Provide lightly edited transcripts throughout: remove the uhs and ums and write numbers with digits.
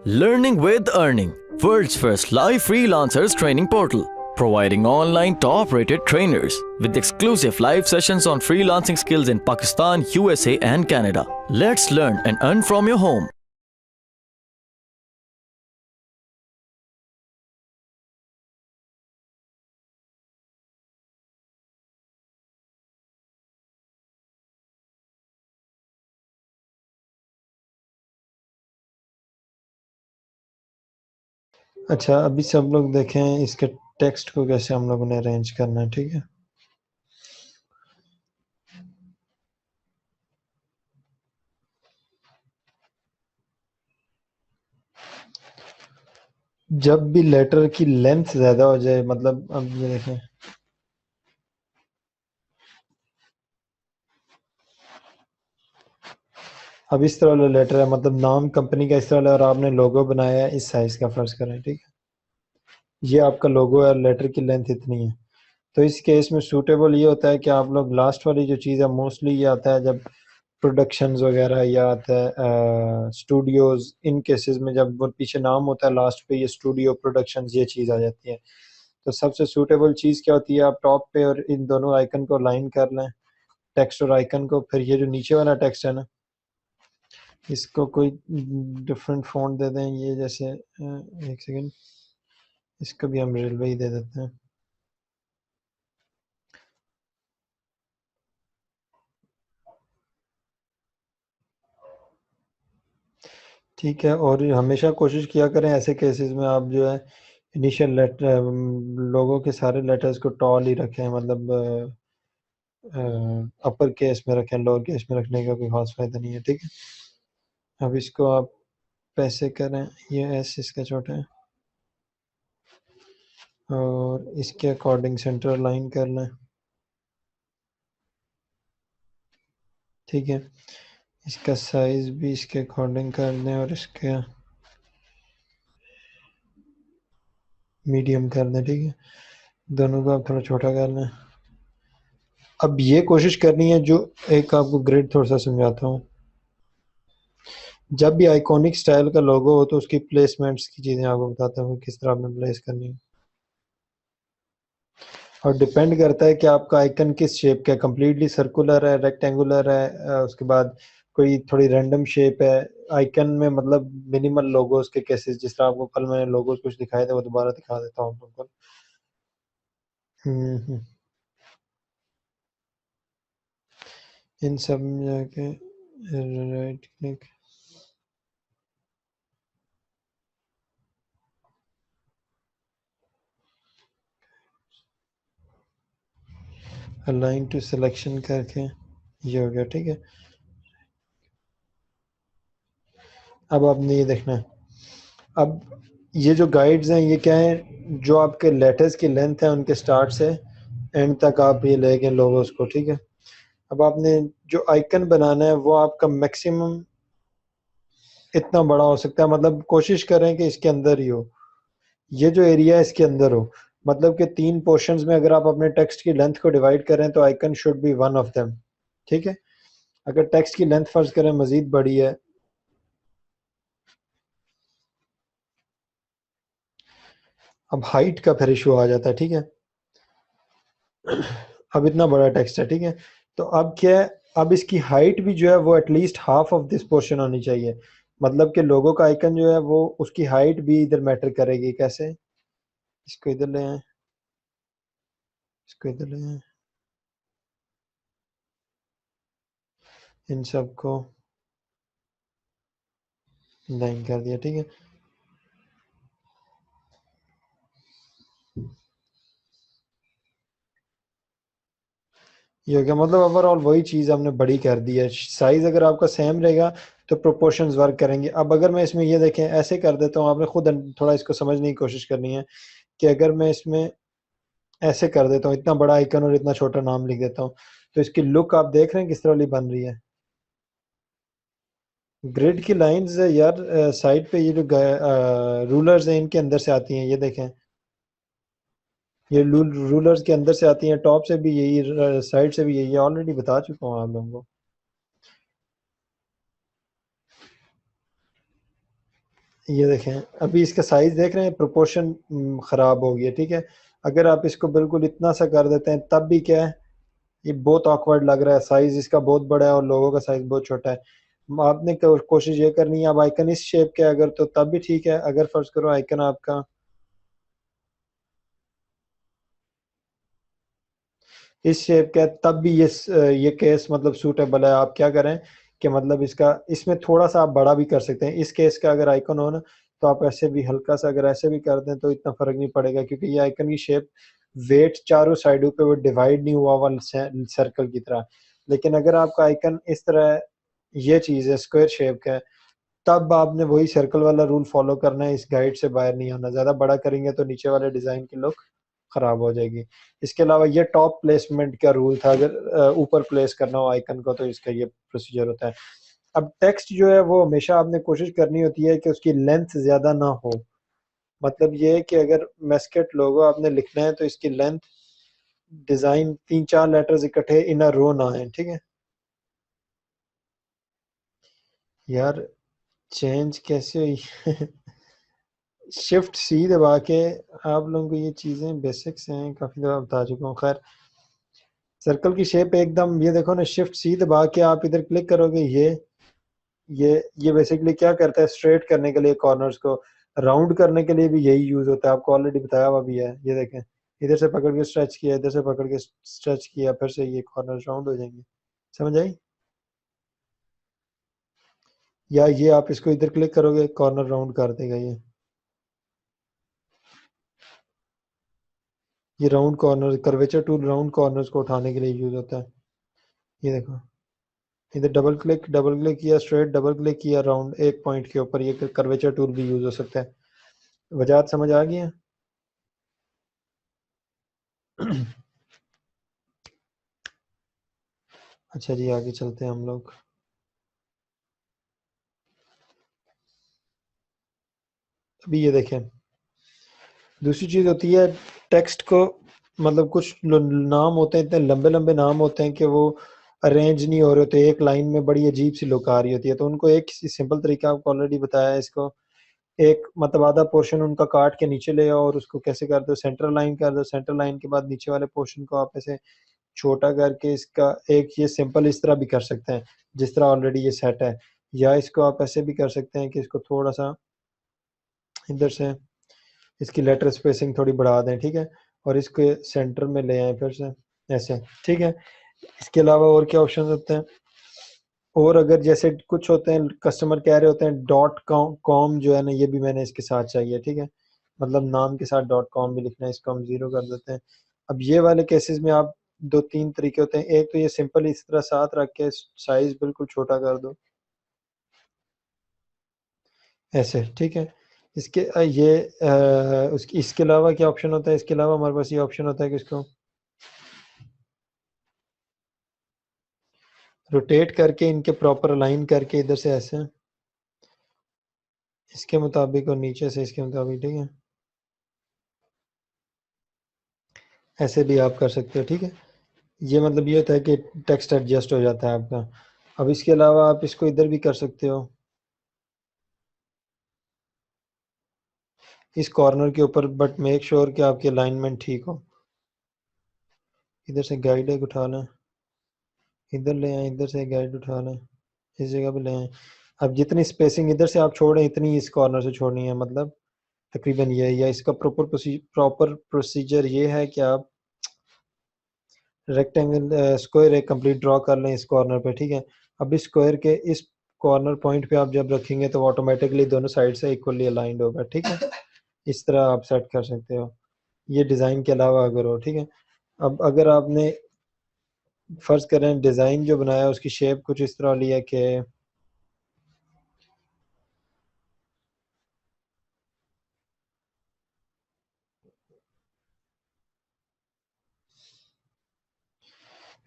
Learning with Earning, world's first live freelancers training portal, providing online top-rated trainers with exclusive live sessions on freelancing skills in Pakistan, USA and Canada. Let's learn and earn from your home. अच्छा, अभी सब लोग देखें इसके text को कैसे हम लोगों ने अरेंज करना है, ठीक है। जब भी लेटर की लेंथ ज्यादा हो जाए, मतलब अब ये देखें, अब इस तरह वाला लेटर है, मतलब नाम कंपनी का इस तरह वाला और आपने लोगो बनाया है इस साइज का, फर्ज करें, ठीक है। ये आपका लोगो है और लेटर की लेंथ इतनी है। तो इस केस में सूटेबल ये होता है कि आप लोग लास्ट वाली जो चीज़ है, मोस्टली ये आता है जब प्रोडक्शंस वगैरह, या आता है स्टूडियोज, इन केसेस में जब वो पीछे नाम होता है लास्ट पे ये स्टूडियो प्रोडक्शंस, ये चीज़ आ जाती है। तो सबसे सूटेबल चीज़ क्या होती है, आप टॉप पे और इन दोनों आइकन को लाइन कर लें, टेक्स्ट और आइकन को। फिर ये जो नीचे वाला टेक्स्ट है ना, इसको कोई डिफरेंट फॉन्ट दे दें, ये जैसे एक सेकेंड, इसको भी हम रेलवे ही दे देते हैं। ठीक है, और हमेशा कोशिश किया करें ऐसे केसेस में आप जो है इनिशियल लेटर, लोगों के सारे लेटर्स को टॉल ही रखें, मतलब अपर केस में रखें, लोअर केस में रखने का कोई खास फायदा नहीं है, ठीक है। अब इसको आप पैसे करें, ये एस इसका छोटा है और इसके अकॉर्डिंग सेंटर लाइन कर लें, ठीक है। इसका साइज भी इसके अकॉर्डिंग कर दें और इसका मीडियम कर दें, ठीक है। दोनों को आप थोड़ा छोटा कर लें। अब ये कोशिश करनी है, जो एक आपको ग्रिड थोड़ा सा समझाता हूँ। जब भी आइकॉनिक स्टाइल का लोगो हो तो उसकी प्लेसमेंट्स की चीज़ें आपको बताता हूँ किस तरह आपने प्लेस करनी है, और डिपेंड करता है कि आपका आइकन किस शेप का है, कम्प्लीटली सर्कुलर है, रेक्टेंगुलर है, उसके बाद कोई थोड़ी रैंडम शेप है आइकन में, मतलब मिनिमल लोगोस के केसेस, जिस तरह आपको कल मैंने लोगोस कुछ दिखाए थे वो दोबारा दिखा देता हूँ आपको। हम्म, इन सब में जाके right click, align to selection करके ये हो गया, ठीक है। अब आपने ये देखना है, अब ये जो गाइड्स हैं ये क्या है, जो आपके लेटर्स की लेंथ है उनके स्टार्ट से एंड तक आप ये लेके लोगोस को, ठीक है। अब आपने जो आइकन बनाना है वो आपका मैक्सिमम इतना बड़ा हो सकता है, मतलब कोशिश करें कि इसके अंदर ही हो, ये जो एरिया है इसके अंदर हो, मतलब कि 3 पोर्शंस में अगर आप अपने टेक्स्ट की लेंथ को डिवाइड करें तो icon should be one of them, ठीक है। अगर टेक्स्ट की लेंथ फर्ज करें मजीद बड़ी है, अब हाइट का फिर इशू आ जाता है, ठीक है। अब इतना बड़ा टेक्स्ट है, ठीक है। तो अब क्या है, अब इसकी हाइट भी जो है वो at least half of this portion होनी चाहिए, मतलब कि लोगों का आइकन जो है वो उसकी हाइट भी इधर मैटर करेगी। कैसे, इसको इधर ले आए, इसको इधर ले आए, इन सबको लाइन कर दिया, ठीक है। ये हो गया, मतलब ओवरऑल वही चीज़ हमने बड़ी कर दी है। साइज अगर आपका सेम रहेगा तो प्रोपोर्शंस वर्क करेंगे। अब अगर मैं इसमें ये देखें ऐसे कर देता हूँ, आपने खुद थोड़ा इसको समझने की कोशिश करनी है कि अगर मैं इसमें ऐसे कर देता हूँ, इतना बड़ा आइकन और इतना छोटा नाम लिख देता हूँ, तो इसकी लुक आप देख रहे हैं किस तरह वाली बन रही है। ग्रिड की लाइंस यार साइड पे ये जो रूलर्स हैं इनके अंदर से आती हैं, ये देखें, ये रूलर्स के अंदर से आती हैं, टॉप से भी यही, साइड से भी यही, ऑलरेडी बता चुका हूँ आप लोगों को। ये देखें अभी इसका साइज देख रहे हैं, प्रोपोर्शन खराब हो गया, ठीक है। अगर आप इसको बिल्कुल इतना सा कर देते हैं तब भी क्या है, ये बहुत ऑकवर्ड लग रहा है, साइज इसका बहुत बड़ा है और लोगों का साइज बहुत छोटा है। आपने कोशिश ये करनी है, अब आइकन इस शेप के अगर तो तब भी ठीक है, अगर फर्ज करो आइकन आपका इस शेप का है, तब भी ये केस मतलब सूटेबल है। आप क्या करें कि मतलब इसका इसमें थोड़ा सा आप बड़ा भी कर सकते हैं। इस केस का अगर आइकन हो ना, तो आप ऐसे भी हल्का सा अगर ऐसे भी कर दें तो इतना फर्क नहीं पड़ेगा, क्योंकि ये आइकन की शेप वेट चारों साइडों पे वो डिवाइड नहीं हुआ हुआ सर्कल की तरह। लेकिन अगर आपका आइकन इस तरह ये चीज़ है स्क्वायर शेप का है, तब आपने वही सर्कल वाला रूल फॉलो करना है, इस गाइड से बाहर नहीं आना। ज़्यादा बड़ा करेंगे तो नीचे वाले डिज़ाइन की लुक खराब हो जाएगी। इसके अलावा ये टॉप प्लेसमेंट का रूल था, अगर ऊपर प्लेस करना हो आइकन को तो इसका ये प्रोसीजर होता है। अब टेक्स्ट जो है वो हमेशा आपने कोशिश करनी होती है कि उसकी लेंथ ज़्यादा ना हो। मतलब ये है कि अगर मेस्केट लोगो आपने लिखना है तो इसकी लेंथ डिज़ाइन 3-4 लेटर्स इकट्ठे इन अ रो ना आए, ठीक है। यार चेंज कैसे हुई? शिफ्ट सी दबा के आप लोगों को ये चीज़ें बेसिक्स हैं, काफ़ी दफ़ा बता चुका हूँ। खैर सर्कल की शेप एकदम ये देखो ना, शिफ्ट सी दबा के आप इधर क्लिक करोगे, ये बेसिकली क्या करता है, स्ट्रेट करने के लिए कॉर्नर्स को, राउंड करने के लिए भी यही यूज़ होता है। आपको ऑलरेडी बताया हुआ भी है। ये देखें, इधर से पकड़ के स्ट्रेच किया, इधर से पकड़ के स्ट्रेच किया, फिर से ये कॉर्नर्स राउंड हो जाएंगे। समझ आई? या ये आप इसको इधर क्लिक करोगे, कॉर्नर राउंड कर देगा ये round corner curvature tool round corners को उठाने के लिए यूज होता है। ये देखो, इधर डबल क्लिक किया स्ट्रेट, डबल क्लिक किया राउंड, एक पॉइंट के ऊपर ये कर्वेचर टूल भी यूज हो सकता है। वजाहत समझ आ गई है? अच्छा जी, आगे चलते हैं हम लोग। अभी ये देखें, दूसरी चीज होती है टेक्स्ट को, मतलब कुछ नाम होते हैं, इतने लंबे लंबे नाम होते हैं कि वो अरेंज नहीं हो रहे होते, एक लाइन में बड़ी अजीब सी लुक आ रही होती है। तो उनको एक सिंपल तरीका आपको ऑलरेडी बताया है। इसको एक मतलब आधा पोर्शन उनका काट के नीचे ले आओ और उसको कैसे कर दो, सेंटर लाइन कर दो। सेंटर लाइन के बाद नीचे वाले पोर्शन को आप ऐसे छोटा करके इसका एक ये सिंपल इस तरह भी कर सकते हैं जिस तरह ऑलरेडी ये सेट है, या इसको आप ऐसे भी कर सकते हैं कि इसको थोड़ा सा इधर से इसकी लेटर स्पेसिंग थोड़ी बढ़ा दें, ठीक है, और इसके सेंटर में ले आए फिर से ऐसे, ठीक है। इसके अलावा और क्या ऑप्शन होते हैं? और अगर जैसे कुछ होते हैं कस्टमर कह रहे होते हैं डॉट कॉम जो है ना, ये भी मैंने इसके साथ चाहिए, ठीक है, मतलब नाम के साथ डॉट कॉम भी लिखना है, इसको हम 0 कर देते हैं। अब ये वाले केसेस में आप 2-3 तरीके होते हैं। एक तो ये सिंपल इस तरह साथ रख के साइज बिल्कुल छोटा कर दो ऐसे, ठीक है। इसके उसकी इसके अलावा क्या ऑप्शन होता है? इसके अलावा हमारे पास ये ऑप्शन होता है कि इसको रोटेट करके इनके प्रॉपर अलाइन करके इधर से ऐसे इसके मुताबिक और नीचे से इसके मुताबिक, ठीक है, ऐसे भी आप कर सकते हो, ठीक है। ये मतलब ये होता है कि टेक्स्ट एडजस्ट हो जाता है आपका। अब इसके अलावा आप इसको इधर भी कर सकते हो, इस कॉर्नर के ऊपर, बट मेक श्योर कि आपकी अलाइनमेंट ठीक हो। इधर से गाइड एक उठा लें, इधर ले आए, इधर से गाइड उठा लें, इस जगह पे ले आए। अब जितनी स्पेसिंग इधर से आप छोड़ें इतनी इस कॉर्नर से छोड़नी है, मतलब तकरीबन ये है। या इसका प्रॉपर प्रोसीजर ये है कि आप रेक्टेंगल स्क्वायर एक कंप्लीट ड्रॉ कर लें इस कॉर्नर पे, ठीक है। अब इस स्क्वायर के इस कॉर्नर पॉइंट पे आप जब रखेंगे तो ऑटोमेटिकली दोनों साइड से इक्वली अलाइंड होगा, ठीक है। इस तरह आप सेट कर सकते हो, ये डिज़ाइन के अलावा अगर हो, ठीक है। अब अगर आपने फर्ज करें डिज़ाइन जो बनाया उसकी शेप कुछ इस तरह लिया कि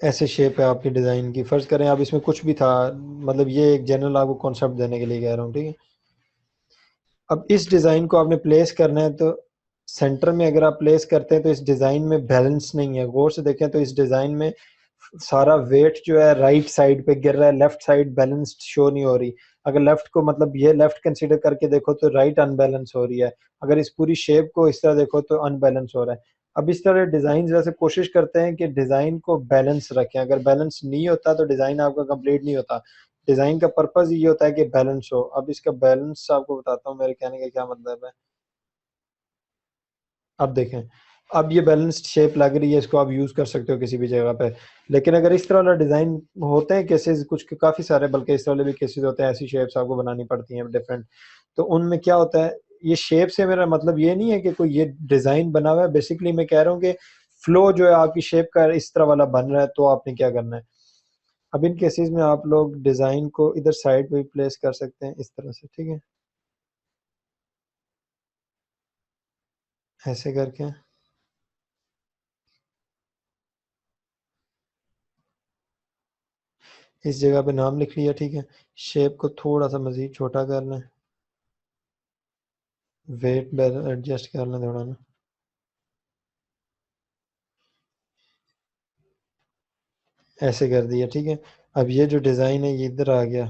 ऐसे शेप है आपकी डिज़ाइन की, फर्ज करें आप इसमें कुछ भी था, मतलब ये एक जनरल आपको कॉन्सेप्ट देने के लिए कह रहा हूँ, ठीक है। अब इस डिज़ाइन को आपने प्लेस करना है तो सेंटर में अगर आप प्लेस करते हैं तो इस डिज़ाइन में बैलेंस नहीं है। गौर से देखें तो इस डिज़ाइन में सारा वेट जो है राइट साइड पे गिर रहा है, लेफ्ट साइड बैलेंस्ड शो नहीं हो रही। अगर लेफ्ट को मतलब ये लेफ्ट कंसीडर करके देखो तो राइट अनबैलेंस हो रही है। अगर इस पूरी शेप को इस तरह देखो तो अनबैलेंस हो रहा है। अब इस तरह डिजाइन वैसे कोशिश करते हैं कि डिजाइन को बैलेंस रखें। अगर बैलेंस नहीं होता तो डिजाइन आपका कंप्लीट नहीं होता। डिजाइन का पर्पस ये होता है कि बैलेंस हो। अब इसका बैलेंस आपको बताता हूँ मेरे कहने का क्या मतलब है। अब देखें, अब ये बैलेंस्ड शेप लग रही है, इसको आप यूज कर सकते हो किसी भी जगह पे। लेकिन अगर इस तरह वाला डिजाइन होते हैं केसेस कुछ काफी सारे, बल्कि इस तरह वाले भी केसेस होते हैं, ऐसी शेप्स आपको बनानी पड़ती हैं डिफरेंट। तो उनमें क्या होता है, ये शेप से मेरा मतलब ये नहीं है कि कोई ये डिजाइन बना हुआ है। बेसिकली मैं कह रहा हूँ कि फ्लो जो है आपकी शेप का इस तरह वाला बन रहा है, तो आपने क्या करना है। अब इन केसेस में आप लोग डिजाइन को इधर साइड पे भी प्लेस कर सकते हैं इस तरह से, ठीक है, ऐसे करके इस जगह पे नाम लिख लिया, ठीक है। शेप को थोड़ा सा मजीद छोटा करना है, वेट एडजस्ट करना थोड़ा ना। ऐसे कर दिया, ठीक है। अब ये जो डिज़ाइन है ये इधर आ गया,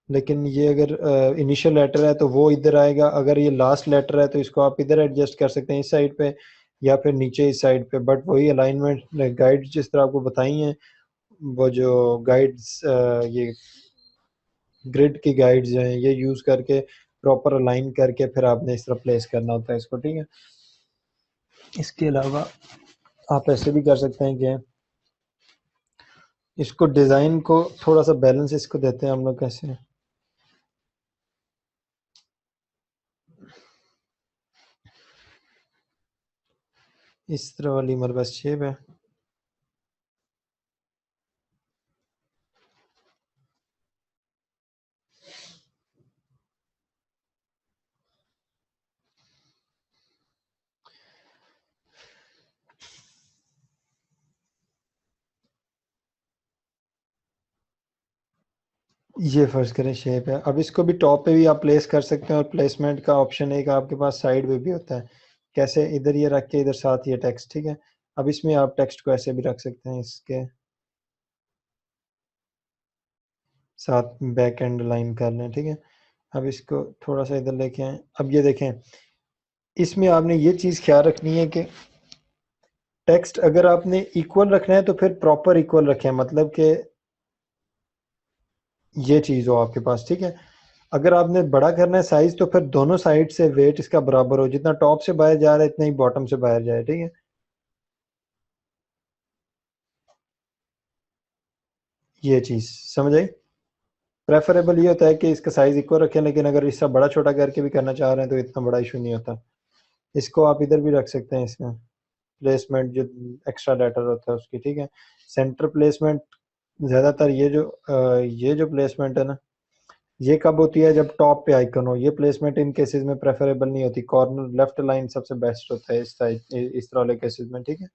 लेकिन ये अगर इनिशियल लेटर है तो वो इधर आएगा। अगर ये लास्ट लेटर है तो इसको आप इधर एडजस्ट कर सकते हैं इस साइड पे, या फिर नीचे इस साइड पे। बट वही अलाइनमेंट गाइड्स जिस तरह आपको बताई हैं, वो जो गाइड्स ये ग्रिड की गाइड्स हैं, ये यूज़ करके प्रॉपर अलाइन करके फिर आपने इस तरह प्लेस करना होता है इसको, ठीक है। इसके अलावा आप ऐसे भी कर सकते हैं कि इसको डिज़ाइन को थोड़ा सा बैलेंस इसको देते हैं हम लोग कैसे, इस तरह वाली हमारे पास शेप है। ये फर्ज करें शेप है। अब इसको भी टॉप पे भी आप प्लेस कर सकते हैं, और प्लेसमेंट का ऑप्शन एक आपके पास साइड पे भी होता है। कैसे, इधर ये रख के इधर साथ ये टेक्स्ट, ठीक है। अब इसमें आप टेक्स्ट को ऐसे भी रख सकते हैं, इसके साथ बैक एंड लाइन कर लें, ठीक है। अब इसको थोड़ा सा इधर लेके आए। अब ये देखें, इसमें आपने ये चीज़ ख्याल रखनी है कि टेक्स्ट अगर आपने इक्वल रखना है तो फिर प्रॉपर इक्वल रखें, मतलब कि ये चीज़ हो आपके पास, ठीक है। अगर आपने बड़ा करना है साइज तो फिर दोनों साइड से वेट इसका बराबर हो, जितना टॉप से बाहर जा रहा है इतना ही बॉटम से बाहर जाए, ठीक है। ये चीज़ समझ आई। प्रेफरेबल ये होता है कि इसका साइज इक्वल रखें, लेकिन अगर इसका बड़ा छोटा करके भी करना चाह रहे हैं तो इतना बड़ा इशू नहीं होता। इसको आप इधर भी रख सकते हैं, इसका प्लेसमेंट जो एक्स्ट्रा लेटर होता है उसकी, ठीक है। सेंटर प्लेसमेंट ज़्यादातर ये जो प्लेसमेंट है ना, ये कब होती है, जब टॉप पे आइकन हो। ये प्लेसमेंट इन केसेस में प्रेफरेबल नहीं होती। कॉर्नर लेफ्ट लाइन सबसे बेस्ट होता है इस तरह वाले केसेस में, ठीक है।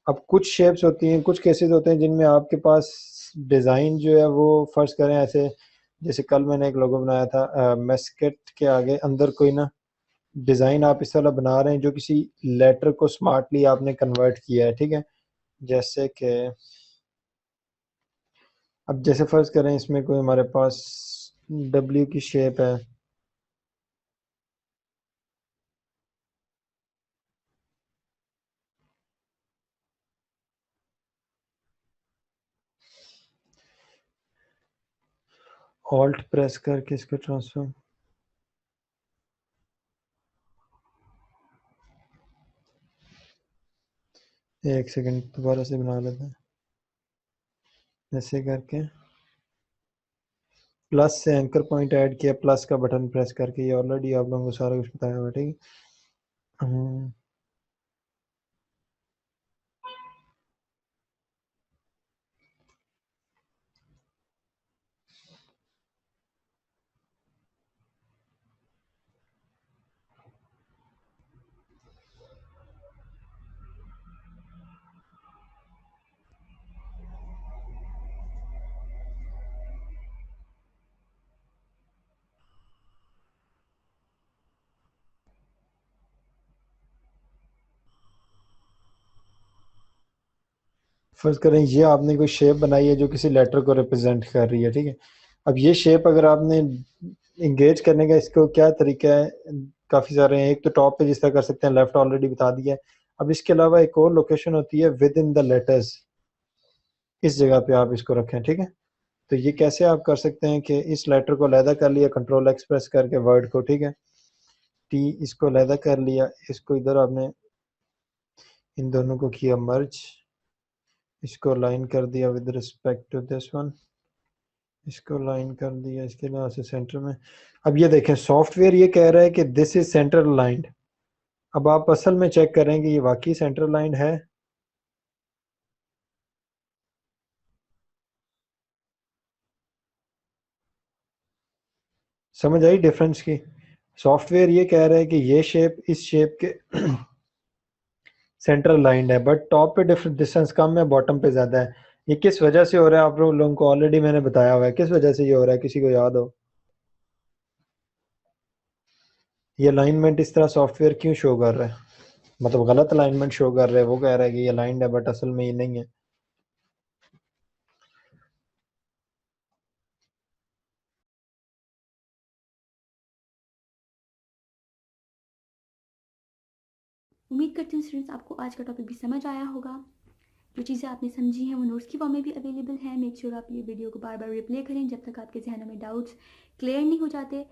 अब कुछ शेप्स होती हैं, कुछ केसेस होते हैं जिनमें आपके पास डिज़ाइन जो है वो फर्ज करें ऐसे, जैसे कल मैंने एक लोगो बनाया था मेस्केट के आगे अंदर कोई ना डिज़ाइन आप इस तरह बना रहे हैं जो किसी लेटर को स्मार्टली आपने कन्वर्ट किया है, ठीक है। जैसे कि अब जैसे फर्ज करें इसमें कोई हमारे पास डब्ल्यू की शेप है। ऑल्ट प्रेस करके इसको ट्रांसफर, एक सेकंड दोबारा से बना लेते हैं। ऐसे करके प्लस से एंकर पॉइंट ऐड किया, प्लस का बटन प्रेस करके, ये ऑलरेडी आप लोगों को सारा कुछ बताया हुआ है, ठीक है। फर्ज करें ये आपने कोई शेप बनाई है जो किसी लेटर को रिप्रेजेंट कर रही है, ठीक है। अब ये शेप अगर आपने इंगेज करने का इसको क्या तरीका है, काफ़ी सारे हैं। एक तो टॉप पे जिस तरह कर सकते हैं, लेफ्ट ऑलरेडी बता दिया है। अब इसके अलावा एक और लोकेशन होती है विद इन द लेटर्स, इस जगह पे आप इसको रखें, ठीक है। तो ये कैसे आप कर सकते हैं कि इस लेटर को अलहदा कर लिया कंट्रोल एक्स प्रेस करके वर्ड को, ठीक है, टी इसको अलहदा कर लिया, इसको इधर आपने इन दोनों को किया मर्ज, इसको लाइन कर दिया with respect to this one, इसको लाइन कर दिया इसके लिहाज से सेंटर में। अब ये देखें सॉफ्टवेयर ये कह रहा है कि दिस इज सेंटर लाइंड। अब आप असल में चेक करें कि ये वाकई सेंटर लाइन है। समझ आई डिफरेंस की? सॉफ्टवेयर ये कह रहा है कि ये शेप इस शेप के सेंट्रल लाइन है, बट टॉप पे डिस्टेंस कम है, बॉटम पे ज्यादा है। ये किस वजह से हो रहा है आप लोगों को ऑलरेडी मैंने बताया हुआ है, किस वजह से ये हो रहा है, किसी को याद हो? ये अलाइनमेंट इस तरह सॉफ्टवेयर क्यों शो कर रहा है, मतलब गलत अलाइनमेंट शो कर रहा है, वो कह रहा है कि ये अलाइंड है बट असल में ये नहीं है। उम्मीद करती हूँ स्टूडेंट्स आपको आज का टॉपिक भी समझ आया होगा। जो चीज़ें आपने समझी हैं वो नोट्स की फॉर्म में भी अवेलेबल हैं। मेक श्योर आप ये वीडियो को बार बार रिप्ले करें जब तक आपके जहनों में डाउट्स क्लियर नहीं हो जाते।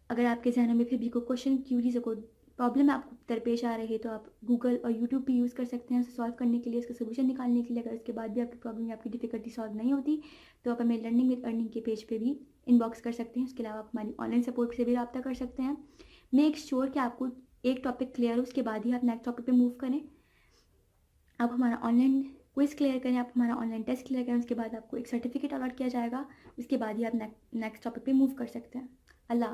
अगर आपके जहनों में फिर भी कोई क्वेश्चन, क्यूरीज या कोई प्रॉब्लम आपको दरपेश आ रही है तो आप गूगल और यूट्यूब भी यूज़ कर सकते हैं उसे सॉल्व करने के लिए, उसका सोल्यूशन निकालने के लिए। अगर उसके बाद भी आपकी प्रॉब्लम या आपकी डिफिकल्टी सॉल्व नहीं होती तो आप हमें लर्निंग विद अर्निंग के पेज पे भी इनबॉक्स कर सकते हैं। उसके अलावा आप हमारी ऑनलाइन सपोर्ट से भी रब्ता कर सकते हैं। मेक श्योर कि आपको एक टॉपिक क्लियर हो, उसके बाद ही आप नेक्स्ट टॉपिक पे मूव करें। आप हमारा ऑनलाइन क्विज क्लियर करें, आप हमारा ऑनलाइन टेस्ट क्लियर करें, उसके बाद आपको एक सर्टिफिकेट अलॉट किया जाएगा। उसके बाद ही आप नेक्स्ट टॉपिक पे मूव कर सकते हैं। अल्लाह।